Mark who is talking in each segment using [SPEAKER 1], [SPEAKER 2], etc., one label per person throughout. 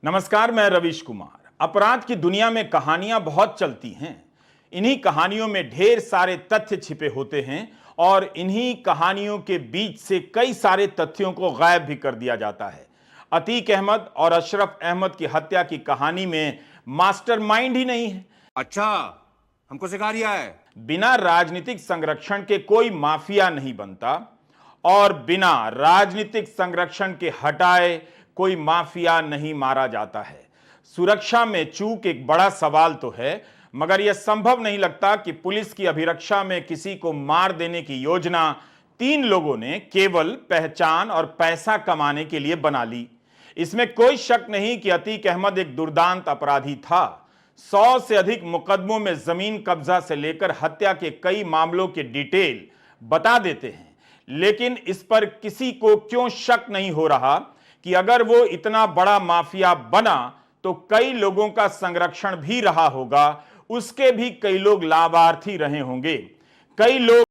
[SPEAKER 1] नमस्कार, मैं रवीश कुमार। अपराध की दुनिया में कहानियां बहुत चलती हैं। इन्हीं कहानियों में ढेर सारे तथ्य छिपे होते हैं और इन्हीं कहानियों के बीच से कई सारे तथ्यों को गायब भी कर दिया जाता है। अतीक अहमद और अशरफ अहमद की हत्या की कहानी में मास्टरमाइंड ही नहीं है।
[SPEAKER 2] अच्छा, हमको सिखा रिया है।
[SPEAKER 1] बिना राजनीतिक संरक्षण के कोई माफिया नहीं बनता और बिना राजनीतिक संरक्षण के हटाए कोई माफिया नहीं मारा जाता है। सुरक्षा में चूक एक बड़ा सवाल तो है, मगर यह संभव नहीं लगता कि पुलिस की अभिरक्षा में किसी को मार देने की योजना 3 लोगों ने केवल पहचान और पैसा कमाने के लिए बना ली। इसमें कोई शक नहीं कि अतीक अहमद एक दुर्दांत अपराधी था। 100 से अधिक मुकदमों में जमीन कब्जा से लेकर हत्या के कई मामलों के डिटेल बता देते हैं, लेकिन इस पर किसी को क्यों शक नहीं हो रहा कि अगर वो इतना बड़ा माफिया बना तो कई लोगों का संरक्षण भी रहा होगा, उसके भी कई लोग लाभार्थी रहे होंगे, कई लोग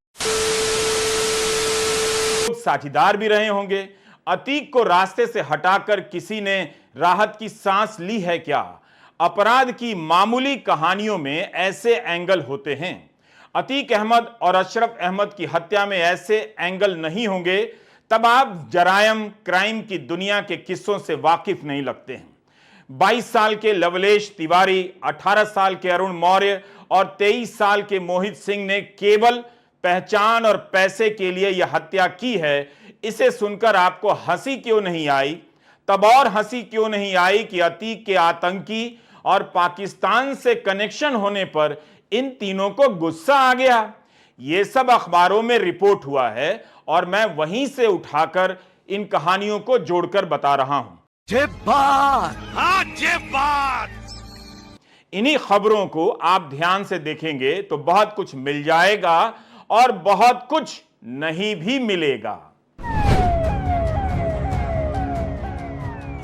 [SPEAKER 1] साझीदार भी रहे होंगे। अतीक को रास्ते से हटाकर किसी ने राहत की सांस ली है क्या? अपराध की मामूली कहानियों में ऐसे एंगल होते हैं। अतीक अहमद और अशरफ अहमद की हत्या में ऐसे एंगल नहीं होंगे तब आप जरायम क्राइम की दुनिया के किस्सों से वाकिफ नहीं लगते हैं। 22 साल के लवलेश तिवारी, 18 साल के अरुण मौर्य और 23 साल के मोहित सिंह ने केवल पहचान और पैसे के लिए यह हत्या की है। इसे सुनकर आपको हंसी क्यों नहीं आई? तब और हंसी क्यों नहीं आई कि अतीक के आतंकी और पाकिस्तान से कनेक्शन होने पर इन तीनों को गुस्सा आ गया। यह सब अखबारों में रिपोर्ट हुआ है और मैं वहीं से उठाकर इन कहानियों को जोड़कर बता रहा हूं। इन्हीं खबरों को आप ध्यान से देखेंगे तो बहुत कुछ मिल जाएगा और बहुत कुछ नहीं भी मिलेगा।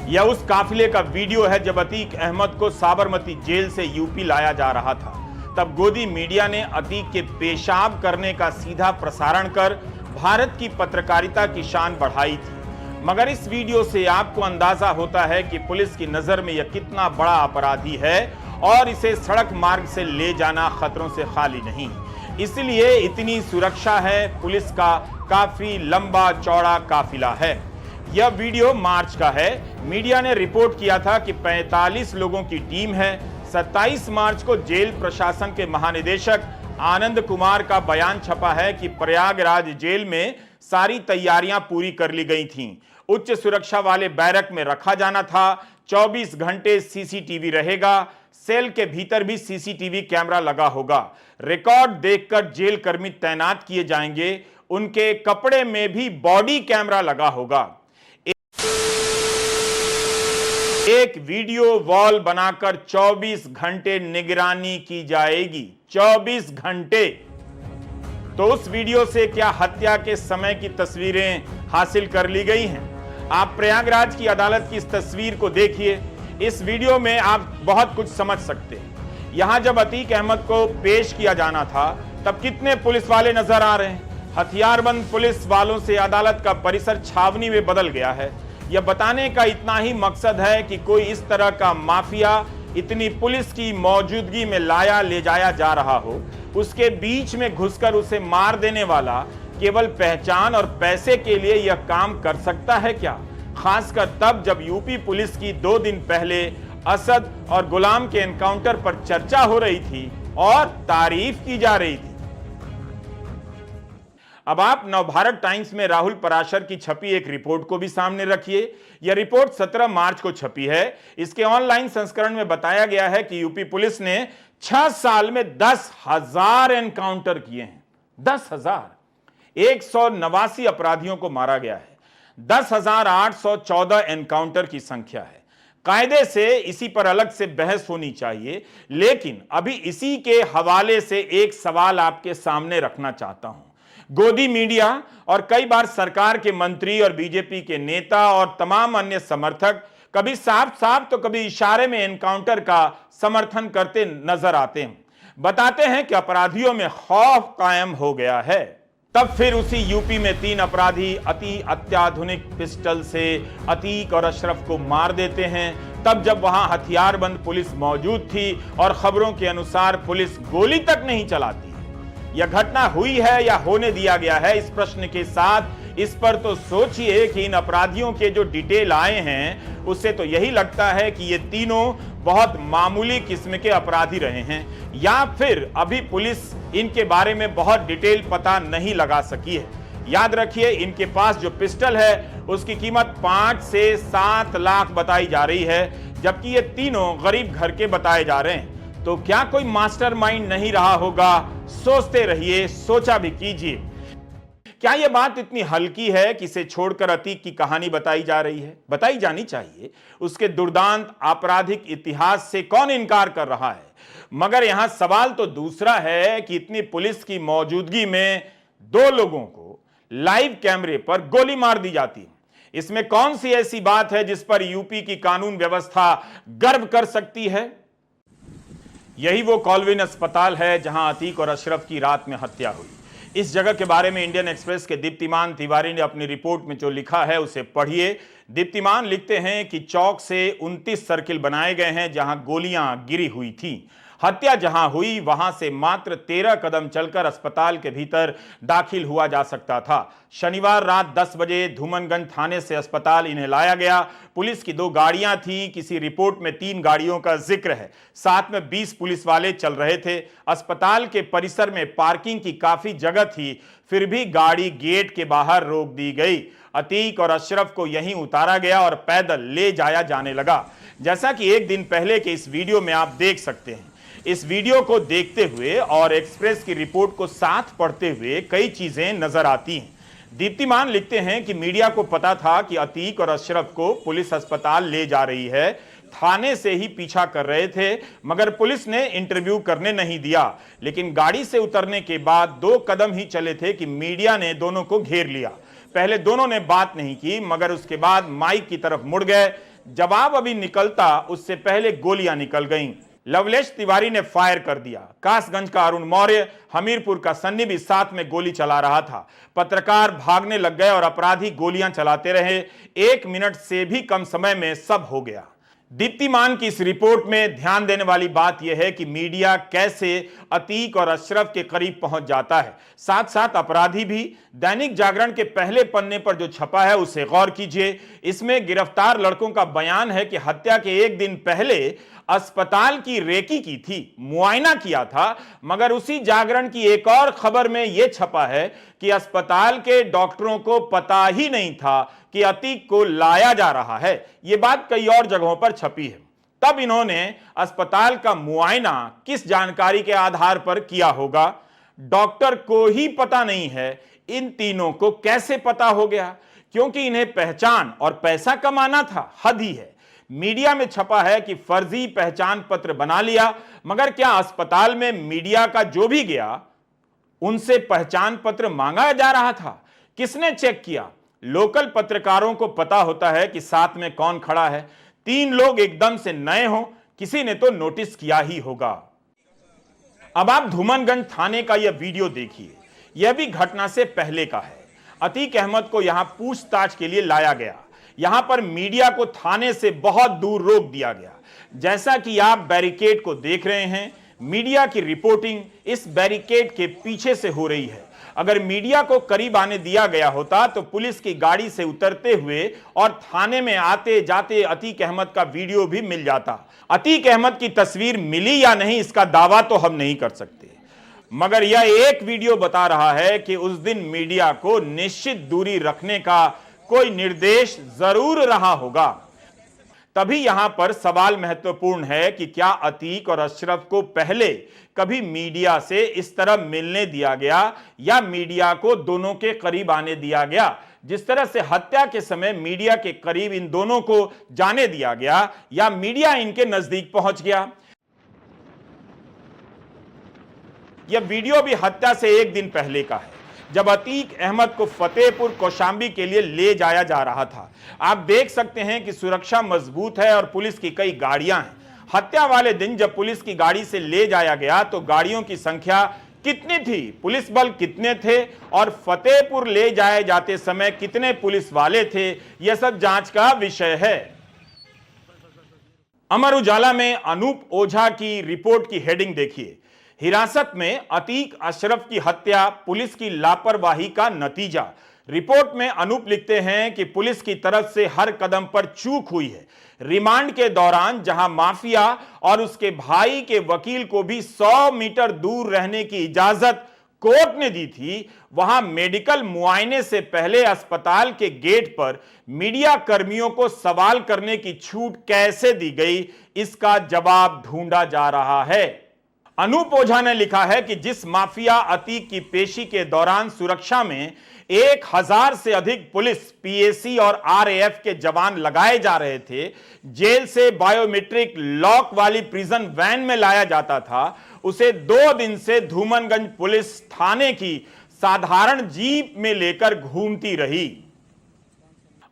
[SPEAKER 1] यह उस काफिले का वीडियो है जब अतीक अहमद को साबरमती जेल से यूपी लाया जा रहा था। तब गोदी मीडिया ने अतीक के पेशाब करने का सीधा प्रसारण कर भारत की पत्रकारिता की शान बढ़ाई थी। मगर इस वीडियो से आपको अंदाजा होता है कि पुलिस की नजर में यह कितना बड़ा अपराधी है और इसे सड़क मार्ग से ले जाना खतरों से खाली नहीं। इसलिए इतनी सुरक्षा है, पुलिस का काफी लंबा चौड़ा काफिला है। यह वीडियो मार्च का है। मीडिया ने रिपोर्ट किया था कि 45 लोगों की टीम है। 27 मार्च को जेल प्रशासन के महानिदेशक आनंद कुमार का बयान छपा है कि प्रयागराज जेल में सारी तैयारियां पूरी कर ली गई थीं। उच्च सुरक्षा वाले बैरक में रखा जाना था। 24 घंटे सीसीटीवी रहेगा। सेल के भीतर भी सीसीटीवी कैमरा लगा होगा। रिकॉर्ड देखकर जेल कर्मी तैनात किए जाएंगे। उनके कपड़े में भी बॉडी कैमरा लगा होगा। एक वीडियो वॉल बनाकर 24 घंटे निगरानी की जाएगी। 24 घंटे। तो उस वीडियो से क्या हत्या के समय की तस्वीरें हासिल कर ली गई हैं? आप प्रयागराज की अदालत की इस तस्वीर को देखिए। इस वीडियो में आप बहुत कुछ समझ सकते हैं। यहां जब अतीक अहमद को पेश किया जाना था तब कितने पुलिस वाले नजर आ रहे हैं। हथियारबंद पुलिस वालों से अदालत का परिसर छावनी में बदल गया है। यह बताने का इतना ही मकसद है कि कोई इस तरह का माफिया इतनी पुलिस की मौजूदगी में लाया ले जाया जा रहा हो, उसके बीच में घुसकर उसे मार देने वाला केवल पहचान और पैसे के लिए यह काम कर सकता है क्या? खासकर तब जब यूपी पुलिस की 2 दिन पहले असद और गुलाम के एनकाउंटर पर चर्चा हो रही थी और तारीफ की जा रही थी। अब आप नवभारत टाइम्स में राहुल पराशर की छपी एक रिपोर्ट को भी सामने रखिए। यह रिपोर्ट 17 मार्च को छपी है। इसके ऑनलाइन संस्करण में बताया गया है कि यूपी पुलिस ने 6 साल में 10,000 एनकाउंटर किए हैं। 10,000। 189 अपराधियों को मारा गया है। 10,814 एनकाउंटर की संख्या है। कायदे से इसी पर अलग से बहस होनी चाहिए, लेकिन अभी इसी के हवाले से एक सवाल आपके सामने रखना चाहता हूं। गोदी मीडिया और कई बार सरकार के मंत्री और बीजेपी के नेता और तमाम अन्य समर्थक कभी साफ साफ तो कभी इशारे में एनकाउंटर का समर्थन करते नजर आते हैं। बताते हैं कि अपराधियों में खौफ कायम हो गया है। तब फिर उसी यूपी में 3 अपराधी अति अत्याधुनिक पिस्टल से अतीक और अशरफ को मार देते हैं। तब जब वहां हथियारबंद पुलिस मौजूद थी और खबरों के अनुसार पुलिस गोली तक नहीं चलाती। यह घटना हुई है या होने दिया गया है, इस प्रश्न के साथ इस पर तो सोचिए कि इन अपराधियों के जो डिटेल आए हैं उससे तो यही लगता है कि ये तीनों बहुत मामूली किस्म के अपराधी रहे हैं, या फिर अभी पुलिस इनके बारे में बहुत डिटेल पता नहीं लगा सकी है। याद रखिए, इनके पास जो पिस्टल है उसकी कीमत 5 से 7 लाख बताई जा रही है, जबकि ये तीनों गरीब घर के बताए जा रहे हैं। तो क्या कोई मास्टरमाइंड नहीं रहा होगा? सोचते रहिए, सोचा भी कीजिए। क्या यह बात इतनी हल्की है कि इसे छोड़कर अतीक की कहानी बताई जा रही है? बताई जानी चाहिए। उसके दुर्दांत आपराधिक इतिहास से कौन इनकार कर रहा है? मगर यहां सवाल तो दूसरा है कि इतनी पुलिस की मौजूदगी में 2 लोगों को लाइव कैमरे पर गोली मार दी जाती है। इसमें कौन सी ऐसी बात है जिस पर यूपी की कानून व्यवस्था गर्व कर सकती है? यही वो कॉलविन अस्पताल है जहां अतीक और अशरफ की रात में हत्या हुई। इस जगह के बारे में इंडियन एक्सप्रेस के दीप्तिमान तिवारी ने अपनी रिपोर्ट में जो लिखा है उसे पढ़िए। दीप्तिमान लिखते हैं कि चौक से 29 सर्किल बनाए गए हैं जहां गोलियां गिरी हुई थी। हत्या जहां हुई वहां से मात्र 13 कदम चलकर अस्पताल के भीतर दाखिल हुआ जा सकता था। शनिवार रात 10 बजे धूमनगंज थाने से अस्पताल इन्हें लाया गया। पुलिस की 2 गाड़ियां थी, किसी रिपोर्ट में 3 गाड़ियों का जिक्र है। साथ में 20 पुलिस वाले चल रहे थे। अस्पताल के परिसर में पार्किंग की काफी जगह थी, फिर भी गाड़ी गेट के बाहर रोक दी गई। अतीक और अशरफ को यहीं उतारा गया और पैदल ले जाया जाने लगा। जैसा कि एक दिन पहले के इस वीडियो में आप देख सकते हैं। इस वीडियो को देखते हुए और एक्सप्रेस की रिपोर्ट को साथ पढ़ते हुए कई चीजें नजर आती हैं। दीप्तिमान लिखते हैं कि मीडिया को पता था कि अतीक और अशरफ को पुलिस अस्पताल ले जा रही है, थाने से ही पीछा कर रहे थे, मगर पुलिस ने इंटरव्यू करने नहीं दिया। लेकिन गाड़ी से उतरने के बाद 2 कदम ही चले थे कि मीडिया ने दोनों को घेर लिया। पहले दोनों ने बात नहीं की, मगर उसके बाद माइक की तरफ मुड़ गए। जवाब अभी निकलता उससे पहले गोलियां निकल गईं। लवलेश तिवारी ने फायर कर दिया। कासगंज का अरुण मौर्य, हमीरपुर का सन्नी भी साथ में गोली चला रहा था। पत्रकार भागने लग गए और अपराधी गोलियां चलाते रहे। 1 मिनट से भी कम समय में सब हो गया। दीप्तिमान की इस रिपोर्ट में ध्यान देने वाली बात यह है कि मीडिया कैसे अतीक और अशरफ के करीब पहुंच जाता है, साथ साथ अपराधी भी। दैनिक जागरण के पहले पन्ने पर जो छपा है उसे गौर कीजिए। इसमें गिरफ्तार लड़कों का बयान है कि हत्या के 1 दिन पहले अस्पताल की रेकी की थी, मुआयना किया था। मगर उसी जागरण की एक और खबर में यह छपा है कि अस्पताल के डॉक्टरों को पता ही नहीं था कि अतीक को लाया जा रहा है। यह बात कई और जगहों पर छपी है। तब इन्होंने अस्पताल का मुआयना किस जानकारी के आधार पर किया होगा? डॉक्टर को ही पता नहीं है, इन तीनों को कैसे पता हो गया? क्योंकि इन्हें पहचान और पैसा कमाना था, हद ही है। मीडिया में छपा है कि फर्जी पहचान पत्र बना लिया, मगर क्या अस्पताल में मीडिया का जो भी गया उनसे पहचान पत्र मांगा जा रहा था? किसने चेक किया? लोकल पत्रकारों को पता होता है कि साथ में कौन खड़ा है। 3 लोग एकदम से नए हो, किसी ने तो नोटिस किया ही होगा। अब आप धूमनगंज थाने का यह वीडियो देखिए। यह भी घटना से पहले का है। अतीक अहमद को यहां पूछताछ के लिए लाया गया। यहां पर मीडिया को थाने से बहुत दूर रोक दिया गया। जैसा कि आप बैरिकेड को देख रहे हैं, मीडिया की रिपोर्टिंग इस बैरिकेड के पीछे से हो रही है। अगर मीडिया को करीब आने दिया गया होता तो पुलिस की गाड़ी से उतरते हुए और थाने में आते जाते अतीक अहमद का वीडियो भी मिल जाता। अतीक अहमद की तस्वीर मिली या नहीं इसका दावा तो हम नहीं कर सकते, मगर यह एक वीडियो बता रहा है कि उस दिन मीडिया को निश्चित दूरी रखने का कोई निर्देश जरूर रहा होगा। तभी यहां पर सवाल महत्वपूर्ण है कि क्या अतीक और अशरफ को पहले कभी मीडिया से इस तरह मिलने दिया गया या मीडिया को दोनों के करीब आने दिया गया? जिस तरह से हत्या के समय मीडिया के करीब इन दोनों को जाने दिया गया, या मीडिया इनके नजदीक पहुंच गया? यह वीडियो भी हत्या से 1 दिन पहले का है, जब अतीक अहमद को फतेहपुर कौशांबी के लिए ले जाया जा रहा था। आप देख सकते हैं कि सुरक्षा मजबूत है और पुलिस की कई गाड़ियां हैं। हत्या वाले दिन जब पुलिस की गाड़ी से ले जाया गया तो गाड़ियों की संख्या कितनी थी, पुलिस बल कितने थे और फतेहपुर ले जाए जाते समय कितने पुलिस वाले थे, यह सब जांच का विषय है। अमर उजाला में अनूप ओझा की रिपोर्ट की हेडिंग देखिए, हिरासत में अतीक अशरफ की हत्या पुलिस की लापरवाही का नतीजा। रिपोर्ट में अनूप लिखते हैं कि पुलिस की तरफ से हर कदम पर चूक हुई है। रिमांड के दौरान जहां माफिया और उसके भाई के वकील को भी 100 मीटर दूर रहने की इजाजत कोर्ट ने दी थी, वहां मेडिकल मुआयने से पहले अस्पताल के गेट पर मीडिया कर्मियों को सवाल करने की छूट कैसे दी गई, इसका जवाब ढूंढा जा रहा है। अनूप ओझा ने लिखा है कि जिस माफिया अतीक की पेशी के दौरान सुरक्षा में 1000 से अधिक पुलिस, पीएसी और आरएएफ के जवान लगाए जा रहे थे, जेल से बायोमेट्रिक लॉक वाली प्रिजन वैन में लाया जाता था, उसे 2 दिन से धूमनगंज पुलिस थाने की साधारण जीप में लेकर घूमती रही।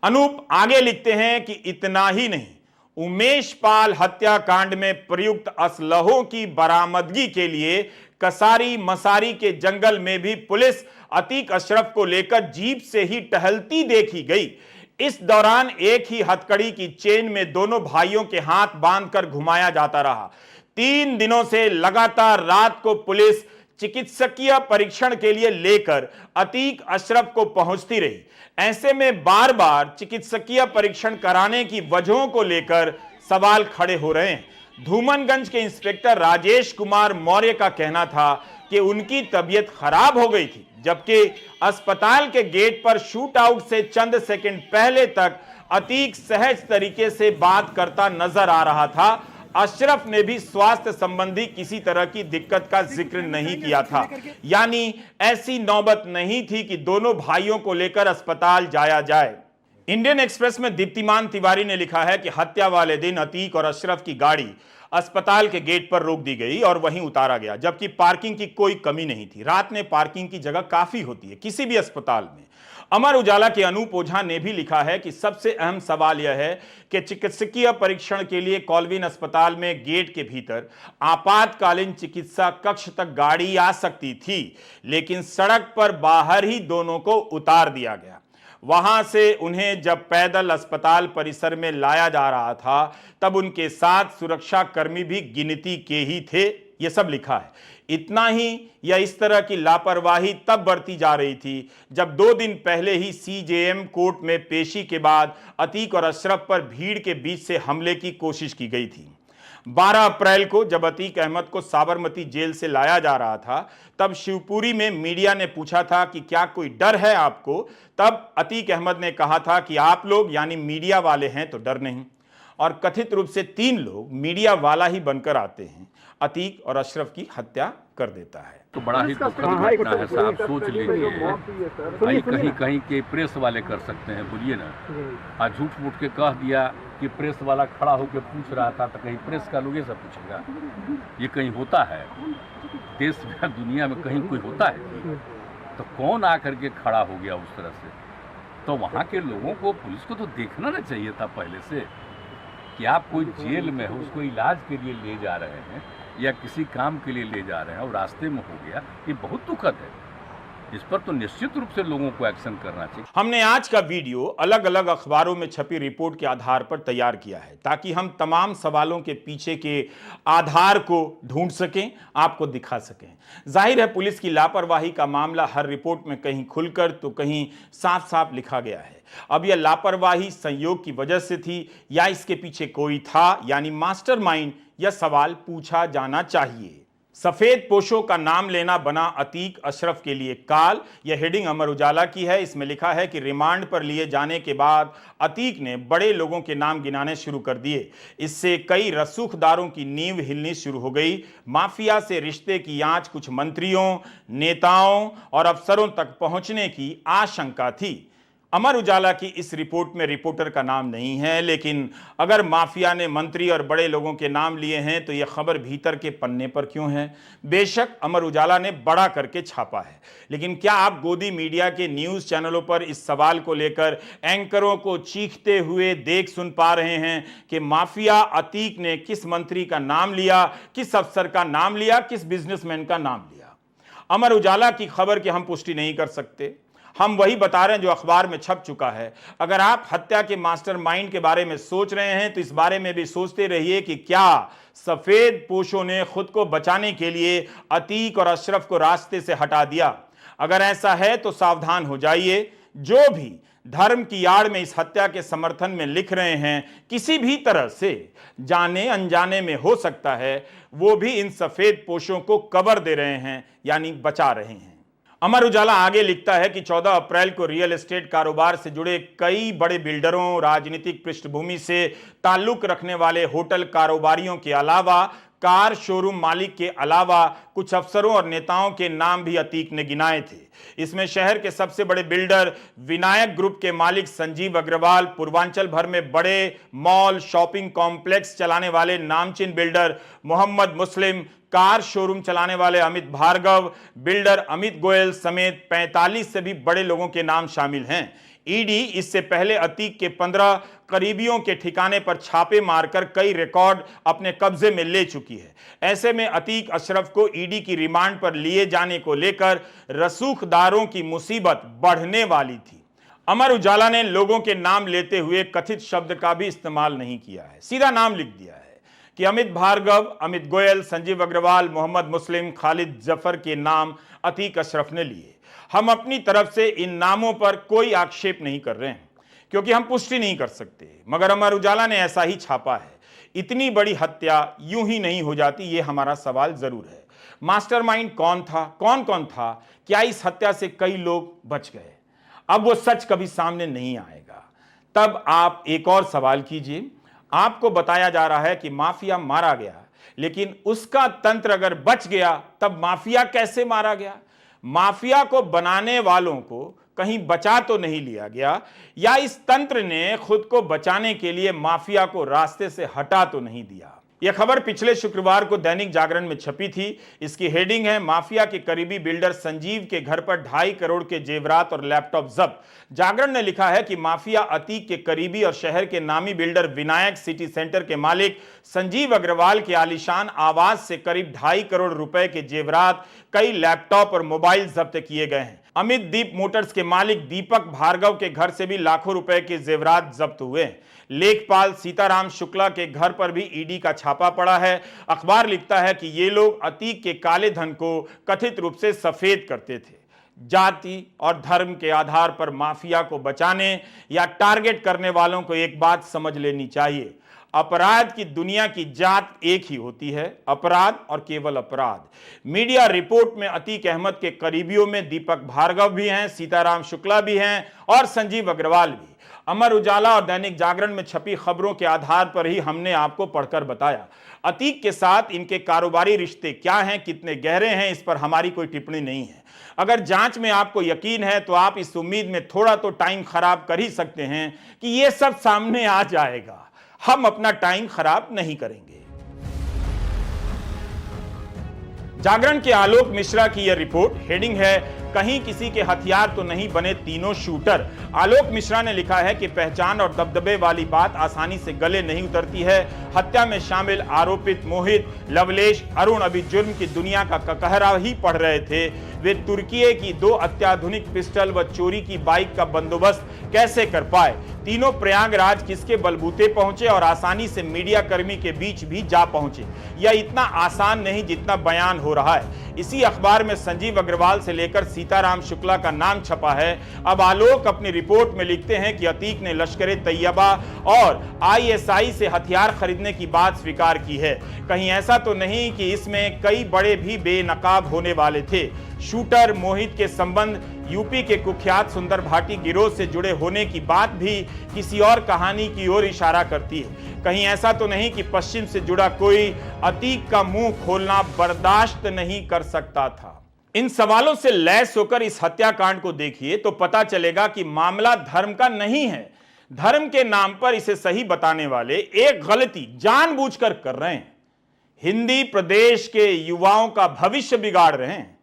[SPEAKER 1] अनूप आगे लिखते हैं कि इतना ही नहीं, उमेश पाल हत्याकांड में प्रयुक्त असलहों की बरामदगी के लिए कसारी मसारी के जंगल में भी पुलिस अतीक अशरफ को लेकर जीप से ही टहलती देखी गई। इस दौरान एक ही हथकड़ी की चेन में दोनों भाइयों के हाथ बांधकर घुमाया जाता रहा। 3 दिनों से लगातार रात को पुलिस चिकित्सकीय परीक्षण के लिए लेकर अतीक अशरफ को पहुंचती रही। ऐसे में बार बार चिकित्सकीय परीक्षण कराने की वजहों को लेकर सवाल खड़े हो रहे हैं। धूमनगंज के इंस्पेक्टर राजेश कुमार मौर्य का कहना था कि उनकी तबीयत खराब हो गई थी, जबकि अस्पताल के गेट पर शूट आउट से चंद सेकंड पहले तक अतीक सहज तरीके से बात करता नजर आ रहा था। अशरफ ने भी स्वास्थ्य संबंधी किसी तरह की दिक्कत का जिक्र नहीं किया था, यानी ऐसी नौबत नहीं थी कि दोनों भाइयों को लेकर अस्पताल जाया जाए। इंडियन एक्सप्रेस में दीप्तिमान तिवारी ने लिखा है कि हत्या वाले दिन अतीक और अशरफ की गाड़ी अस्पताल के गेट पर रोक दी गई और वहीं उतारा गया, जबकि पार्किंग की कोई कमी नहीं थी। रात में पार्किंग की जगह काफी होती है किसी भी अस्पताल में। अमर उजाला के अनूप ओझा ने भी लिखा है कि सबसे अहम सवाल यह है कि चिकित्सकीय परीक्षण के लिए कॉलविन अस्पताल में गेट के भीतर आपातकालीन चिकित्सा कक्ष तक गाड़ी आ सकती थी, लेकिन सड़क पर बाहर ही दोनों को उतार दिया गया। वहां से उन्हें जब पैदल अस्पताल परिसर में लाया जा रहा था, तब उनके साथ सुरक्षा कर्मी भी गिनती के ही थे। यह सब लिखा है। इतना ही या इस तरह की लापरवाही तब बरती जा रही थी जब 2 दिन पहले ही सीजेएम कोर्ट में पेशी के बाद अतीक और अशरफ पर भीड़ के बीच से हमले की कोशिश की गई थी। 12 अप्रैल को जब अतीक अहमद को साबरमती जेल से लाया जा रहा था, तब शिवपुरी में मीडिया ने पूछा था कि क्या कोई डर है आपको। तब अतीक अहमद ने कहा था कि आप लोग यानी मीडिया वाले हैं तो डर नहीं। और कथित रूप से 3 लोग मीडिया वाला ही बनकर आते हैं, अतीक और अशरफ की हत्या कर देता है।
[SPEAKER 3] तो बड़ा ही दुखद घटना है साहब, सोच लीजिए। भाई कहीं कहीं के प्रेस वाले कर सकते हैं, बोलिए ना। आज झूठ मूठ के कह दिया कि प्रेस वाला खड़ा होकर पूछ रहा था, तो कहीं प्रेस का लोग ये सब पूछेगा? ये कहीं होता है देश में, दुनिया में कहीं कोई होता है? तो कौन आकर के खड़ा हो गया उस तरह से? तो वहाँ के लोगों को, पुलिस को तो देखना ना चाहिए था पहले से कि आप कोई जेल में हो, उसको इलाज के लिए ले जा रहे हैं या किसी काम के लिए ले जा रहे हैं और रास्ते में हो गया। ये बहुत दुखद है। इस पर तो निश्चित रूप से लोगों को एक्शन करना चाहिए।
[SPEAKER 1] हमने आज का वीडियो अलग अलग अखबारों में छपी रिपोर्ट के आधार पर तैयार किया है, ताकि हम तमाम सवालों के पीछे के आधार को ढूंढ सकें, आपको दिखा सकें। जाहिर है पुलिस की लापरवाही का मामला हर रिपोर्ट में कहीं खुलकर तो कहीं साफ साफ लिखा गया है। अब यह लापरवाही संयोग की वजह से थी या इसके पीछे कोई था, यानी मास्टरमाइंड, यह सवाल पूछा जाना चाहिए। सफेद पोशों का नाम लेना बना अतीक अशरफ के लिए काल। यह हेडिंग अमर उजाला की है। इसमें लिखा है कि रिमांड पर लिए जाने के बाद अतीक ने बड़े लोगों के नाम गिनाने शुरू कर दिए। इससे कई रसूखदारों की नींव हिलनी शुरू हो गई। माफिया से रिश्ते की आंच कुछ मंत्रियों, नेताओं और अफसरों तक पहुंचने की आशंका थी। अमर उजाला की इस रिपोर्ट में रिपोर्टर का नाम नहीं है, लेकिन अगर माफिया ने मंत्री और बड़े लोगों के नाम लिए हैं तो यह खबर भीतर के पन्ने पर क्यों है? बेशक अमर उजाला ने बड़ा करके छापा है, लेकिन क्या आप गोदी मीडिया के न्यूज चैनलों पर इस सवाल को लेकर एंकरों को चीखते हुए देख सुन पा रहे हैं कि माफिया अतीक ने किस मंत्री का नाम लिया, किस अफसर का नाम लिया, किस बिजनेसमैन का नाम लिया? अमर उजाला की खबर की हम पुष्टि नहीं कर सकते। हम वही बता रहे हैं जो अखबार में छप चुका है। अगर आप हत्या के मास्टरमाइंड के बारे में सोच रहे हैं तो इस बारे में भी सोचते रहिए कि क्या सफेद पोशों ने खुद को बचाने के लिए अतीक और अशरफ को रास्ते से हटा दिया। अगर ऐसा है तो सावधान हो जाइए। जो भी धर्म की आड़ में इस हत्या के समर्थन में लिख रहे हैं, किसी भी तरह से जाने अनजाने में हो सकता है, वो भी इन सफेद पोशों को कवर दे रहे हैं, यानी बचा रहे हैं। अमर उजाला आगे लिखता है कि 14 अप्रैल को रियल एस्टेट कारोबार से जुड़े कई बड़े बिल्डरों, राजनीतिक पृष्ठभूमि से ताल्लुक रखने वाले होटल कारोबारियों के अलावा, कार शोरूम मालिक के अलावा कुछ अफसरों और नेताओं के नाम भी अतीक ने गिनाए थे। इसमें शहर के सबसे बड़े बिल्डर विनायक ग्रुप के मालिक संजीव अग्रवाल, पूर्वांचल भर में बड़े मॉल, शॉपिंग कॉम्प्लेक्स चलाने वाले नामचीन बिल्डर मोहम्मद मुस्लिम, कार शोरूम चलाने वाले अमित भार्गव, बिल्डर अमित गोयल समेत 45 से भी बड़े लोगों के नाम शामिल हैं। ईडी इससे पहले अतीक के 15 करीबियों के ठिकाने पर छापे मारकर कई रिकॉर्ड अपने कब्जे में ले चुकी है। ऐसे में अतीक अशरफ को ईडी की रिमांड पर लिए जाने को लेकर रसूखदारों की मुसीबत बढ़ने वाली थी। अमर उजाला ने लोगों के नाम लेते हुए कथित शब्द का भी इस्तेमाल नहीं किया है, सीधा नाम लिख दिया है कि अमित भार्गव, अमित गोयल, संजीव अग्रवाल, मोहम्मद मुस्लिम, खालिद जफर के नाम अतीक अशरफ ने लिए। हम अपनी तरफ से इन नामों पर कोई आक्षेप नहीं कर रहे हैं क्योंकि हम पुष्टि नहीं कर सकते, मगर अमर उजाला ने ऐसा ही छापा है। इतनी बड़ी हत्या यूं ही नहीं हो जाती, ये हमारा सवाल जरूर है। मास्टरमाइंड कौन था, कौन कौन था? क्या इस हत्या से कई लोग बच गए? अब वो सच कभी सामने नहीं आएगा। तब आप एक और सवाल कीजिए। आपको बताया जा रहा है कि माफिया मारा गया, लेकिन उसका तंत्र अगर बच गया तब माफिया कैसे मारा गया? माफिया को बनाने वालों को कहीं बचा तो नहीं लिया गया, या इस तंत्र ने खुद को बचाने के लिए माफिया को रास्ते से हटा तो नहीं दिया? यह खबर पिछले शुक्रवार को दैनिक जागरण में छपी थी। इसकी हेडिंग है, माफिया के करीबी बिल्डर संजीव के घर पर 2.5 करोड़ के जेवरात और लैपटॉप जब्त। जागरण ने लिखा है कि माफिया अतीक के करीबी और शहर के नामी बिल्डर विनायक सिटी सेंटर के मालिक संजीव अग्रवाल के आलीशान आवास से करीब 2.5 करोड़ रुपए के जेवरात, कई लैपटॉप और मोबाइल जब्त किए गए हैं। अमित दीप मोटर्स के मालिक दीपक भार्गव के घर से भी लाखों रुपए के जेवरात जब्त हुए। लेखपाल सीताराम शुक्ला के घर पर भी ईडी का छापा पड़ा है। अखबार लिखता है कि ये लोग अतीक के काले धन को कथित रूप से सफेद करते थे। जाति और धर्म के आधार पर माफिया को बचाने या टारगेट करने वालों को एक बात समझ लेनी चाहिए, अपराध की दुनिया की जात एक ही होती है, अपराध और केवल अपराध। मीडिया रिपोर्ट में अतीक अहमद के करीबियों में दीपक भार्गव भी हैं, सीताराम शुक्ला भी हैं और संजीव अग्रवाल भी। अमर उजाला और दैनिक जागरण में छपी खबरों के आधार पर ही हमने आपको पढ़कर बताया। अतीक के साथ इनके कारोबारी रिश्ते क्या हैं, कितने गहरे हैं, इस पर हमारी कोई टिप्पणी नहीं है। अगर जांच में आपको यकीन है तो आप इस उम्मीद में थोड़ा तो टाइम खराब कर ही सकते हैं कि यह सब सामने आ जाएगा। हम अपना टाइम खराब नहीं करेंगे। जागरण के आलोक मिश्रा की यह रिपोर्ट, हेडिंग है, कहीं किसी के हथियार तो नहीं बने तीनों शूटर। आलोक मिश्रा ने लिखा है कि पहचान और दबदबे वाली बात आसानी से गले नहीं उतरती है। हत्या में शामिल आरोपित मोहित, लवलेश, अरुण अभी जुर्म की दुनिया का ककहरा ही पढ़ रहे थे। वे तुर्की की 2 अत्याधुनिक पिस्टल व चोरी की बाइक का बंदोबस्त कैसे कर पाए? तीनों प्रयागराज किसके बलबूते पहुंचे और आसानी से मीडिया कर्मी के बीच भी जा पहुंचे? यह इतना आसान नहीं जितना बयान हो रहा है। इसी अखबार में संजीव अग्रवाल से लेकर सीताराम शुक्ला का नाम छपा है। अब आलोक अपनी रिपोर्ट में लिखते हैं कि अतीक ने लश्कर तैयबा और आईएसआई से हथियार खरीदने की बात स्वीकार की है। कहीं ऐसा तो नहीं कि इसमें कई बड़े भी बेनकाब होने वाले थे? शूटर मोहित के संबंध यूपी के कुख्यात सुंदर भाटी गिरोह से जुड़े होने की बात भी किसी और कहानी की ओर इशारा करती है। कहीं ऐसा तो नहीं कि पश्चिम से जुड़ा कोई अतीक का मुंह खोलना बर्दाश्त नहीं कर सकता था? इन सवालों से लैस होकर इस हत्याकांड को देखिए तो पता चलेगा कि मामला धर्म का नहीं है। धर्म के नाम पर इसे सही बताने वाले एक गलती जानबूझकर कर रहे हैं। हिंदी प्रदेश के युवाओं का भविष्य बिगाड़ रहे हैं।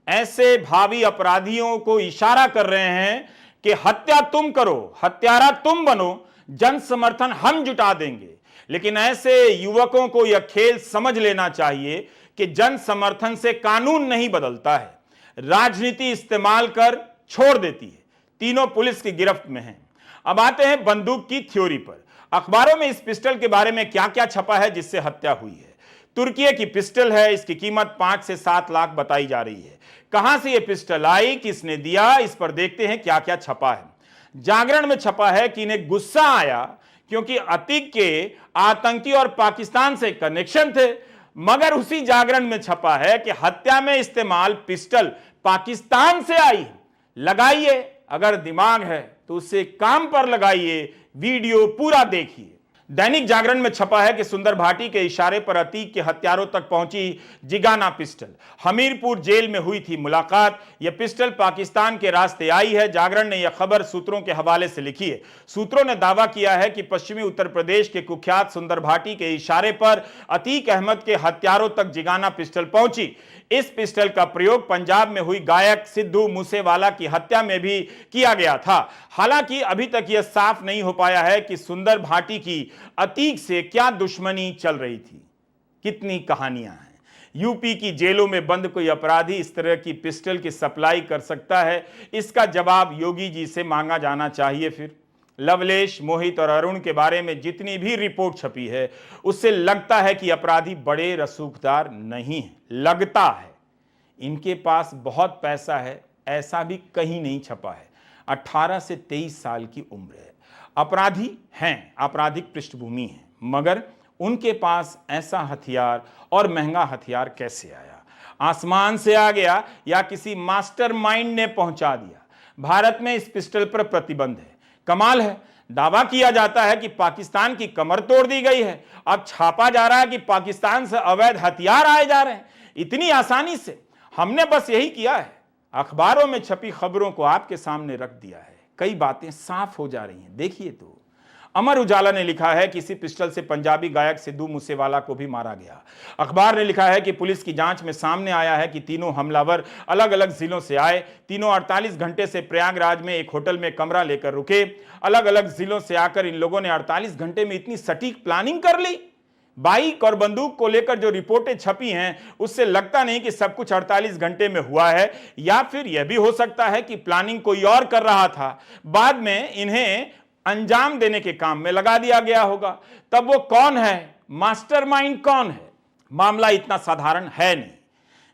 [SPEAKER 1] ऐसे भावी अपराधियों को इशारा कर रहे हैं कि हत्या तुम करो, हत्यारा तुम बनो, जन समर्थन हम जुटा देंगे। लेकिन ऐसे युवकों को यह खेल समझ लेना चाहिए कि जन समर्थन से कानून नहीं बदलता है, राजनीति इस्तेमाल कर छोड़ देती है। तीनों पुलिस की गिरफ्त में हैं। अब आते हैं बंदूक की थ्योरी पर। अखबारों में इस पिस्टल के बारे में क्या क्या छपा है जिससे हत्या हुई है। तुर्की की पिस्टल है, इसकी कीमत 5 से 7 लाख बताई जा रही है। कहां से यह पिस्टल आई, किसने दिया, इस पर देखते हैं क्या क्या छपा है। जागरण में छपा है कि इन्हें गुस्सा आया क्योंकि अतीक के आतंकी और पाकिस्तान से कनेक्शन थे। मगर उसी जागरण में छपा है कि हत्या में इस्तेमाल पिस्टल पाकिस्तान से आई। लगाइए, अगर दिमाग है तो उसे काम पर लगाइए। वीडियो पूरा देखिए। दैनिक जागरण में छपा है कि सुंदर भाटी के इशारे पर अतीक के हत्यारों तक पहुंची जिगाना पिस्टल। हमीरपुर जेल में हुई थी मुलाकात। यह पिस्टल पाकिस्तान के रास्ते आई है। जागरण ने यह खबर सूत्रों के हवाले से लिखी है। सूत्रों ने दावा किया है कि पश्चिमी उत्तर प्रदेश के कुख्यात सुंदर भाटी के इशारे पर अतीक अहमद के हत्यारों तक जिगाना पिस्टल पहुंची। इस पिस्टल का प्रयोग पंजाब में हुई गायक सिद्धू मूसेवाला की हत्या में भी किया गया था। हालांकि अभी तक यह साफ नहीं हो पाया है कि सुंदर भाटी की अतीक से क्या दुश्मनी चल रही थी। कितनी कहानियां हैं। यूपी की जेलों में बंद कोई अपराधी इस तरह की पिस्टल की सप्लाई कर सकता है? इसका जवाब योगी जी से मांगा जाना चाहिए। फिर लवलेश, मोहित और अरुण के बारे में जितनी भी रिपोर्ट छपी है उससे लगता है कि अपराधी बड़े रसूखदार नहीं है। लगता है इनके पास बहुत पैसा है, ऐसा भी कहीं नहीं छपा है। 18 से 23 साल की उम्र है। अपराधी हैं, आपराधिक पृष्ठभूमि है, मगर उनके पास ऐसा हथियार और महंगा हथियार कैसे आया? आसमान से आ गया या किसी मास्टरमाइंड ने पहुंचा दिया? भारत में इस पिस्टल पर प्रतिबंध है। कमाल है, दावा किया जाता है कि पाकिस्तान की कमर तोड़ दी गई है। अब छापा जा रहा है कि पाकिस्तान से अवैध हथियार आए जा रहे हैं इतनी आसानी से। हमने बस यही किया है, अखबारों में छपी खबरों को आपके सामने रख दिया है। कई बातें साफ हो जा रही हैं, देखिए तो। अमर उजाला ने लिखा है कि इसी पिस्टल से पंजाबी गायक सिद्धू मूसेवाला को भी मारा गया। अखबार ने लिखा है कि पुलिस की जांच में सामने आया है कि तीनों हमलावर अलग अलग जिलों से आए। तीनों 48 घंटे से प्रयागराज में एक होटल में कमरा लेकर रुके। अलग अलग जिलों से आकर इन लोगों ने 48 घंटे में इतनी सटीक प्लानिंग कर ली। बाइक और बंदूक को लेकर जो रिपोर्टें छपी हैं उससे लगता नहीं कि सब कुछ 48 घंटे में हुआ है। या फिर यह भी हो सकता है कि प्लानिंग कोई और कर रहा था, बाद में इन्हें अंजाम देने के काम में लगा दिया गया होगा। तब वो कौन है, मास्टरमाइंड कौन है? मामला इतना साधारण है नहीं।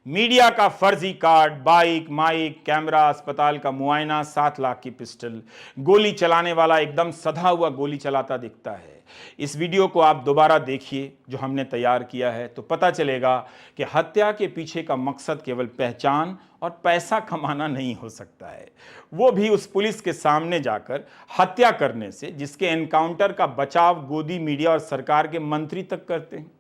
[SPEAKER 1] मीडिया का फर्जी कार्ड, बाइक, माइक, कैमरा, अस्पताल का मुआयना, 7 लाख की पिस्टल, गोली चलाने वाला एकदम सधा हुआ गोली चलाता दिखता है। इस वीडियो को आप दोबारा देखिए जो हमने तैयार किया है, तो पता चलेगा कि हत्या के पीछे का मकसद केवल पहचान और पैसा कमाना नहीं हो सकता है, वो भी उस पुलिस के सामने जाकर हत्या करने से जिसके एनकाउंटर का बचाव गोदी मीडिया और सरकार के मंत्री तक करते हैं।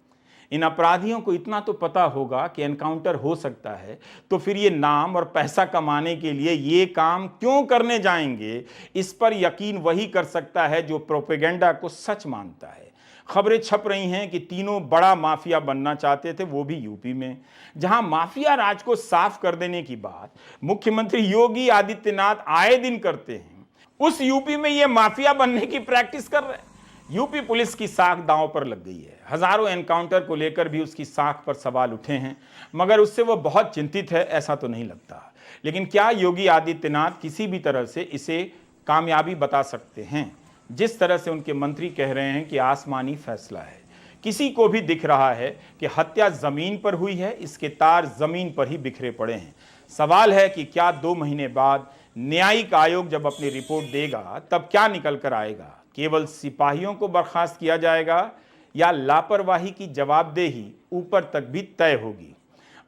[SPEAKER 1] इन अपराधियों को इतना तो पता होगा कि एनकाउंटर हो सकता है, तो फिर ये नाम और पैसा कमाने के लिए ये काम क्यों करने जाएंगे? इस पर यकीन वही कर सकता है जो प्रोपेगेंडा को सच मानता है। खबरें छप रही हैं कि तीनों बड़ा माफिया बनना चाहते थे, वो भी यूपी में, जहां माफिया राज को साफ कर देने की बात मुख्यमंत्री योगी आदित्यनाथ आए दिन करते हैं। उस यूपी में ये माफिया बनने की प्रैक्टिस कर रहे हैं। यूपी पुलिस की साख दांव पर लग गई है। हजारों एनकाउंटर को लेकर भी उसकी साख पर सवाल उठे हैं, मगर उससे वो बहुत चिंतित है ऐसा तो नहीं लगता। लेकिन क्या योगी आदित्यनाथ किसी भी तरह से इसे कामयाबी बता सकते हैं? जिस तरह से उनके मंत्री कह रहे हैं कि आसमानी फैसला है। किसी को भी दिख रहा है कि हत्या जमीन पर हुई है, इसके तार जमीन पर ही बिखरे पड़े हैं। सवाल है कि क्या 2 महीने बाद न्यायिक आयोग जब अपनी रिपोर्ट देगा तब क्या निकल कर आएगा? केवल सिपाहियों को बर्खास्त किया जाएगा या लापरवाही की जवाबदेही ऊपर तक भी तय होगी?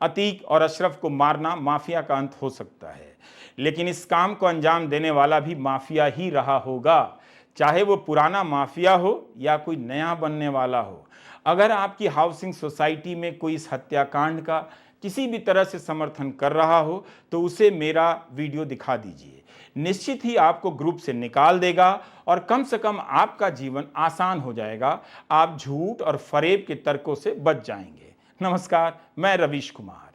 [SPEAKER 1] अतीक और अशरफ को मारना माफिया का अंत हो सकता है, लेकिन इस काम को अंजाम देने वाला भी माफिया ही रहा होगा, चाहे वो पुराना माफिया हो या कोई नया बनने वाला हो। अगर आपकी हाउसिंग सोसाइटी में कोई इस हत्याकांड का किसी भी तरह से समर्थन कर रहा हो तो उसे मेरा वीडियो दिखा दीजिए। निश्चित ही आपको ग्रुप से निकाल देगा और कम से कम आपका जीवन आसान हो जाएगा। आप झूठ और फरेब के तर्कों से बच जाएंगे। नमस्कार, मैं रवीश कुमार।